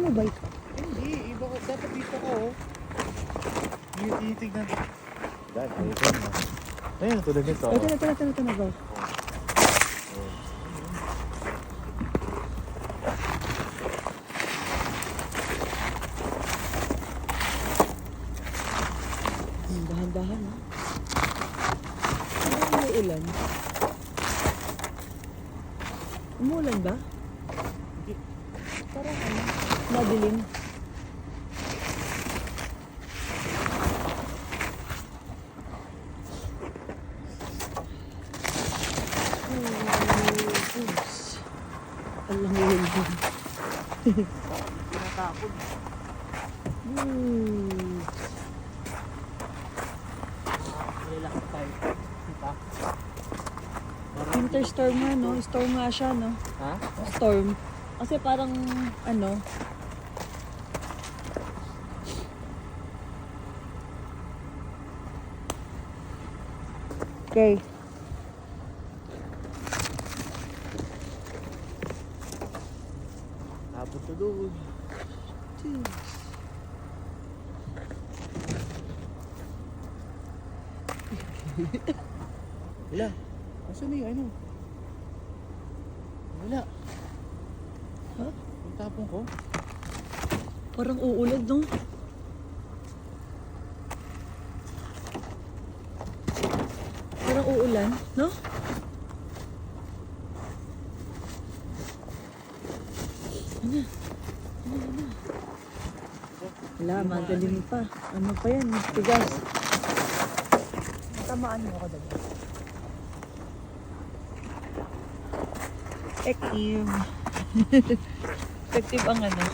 mo ba ito? Hindi, iba ko. Dapat dito ko, oh. Hindi tinitignan. Dad, ayun na. Ayun, tulad nito. Ito na, go. Dahan-dahan, ha? Parang may ulan. Umuulan ba? Hindi. Parang ano, madilim. Alam mo yun. Tinatapon. Malalaki tayo. Kita. Winter storm nga, no? Storm nga siya, no? Ha? Storm. Kasi parang, ano, okay. Tapon to doon. Wala. Asan na yung ano? Wala. Ha? Yung tapon ko. Parang uulan, no? Parang uulan, no? Ano? Wala, magaling pa. Ano pa yan? Tigas. Tamaan mo ako dali. Effective. Effective ang ano.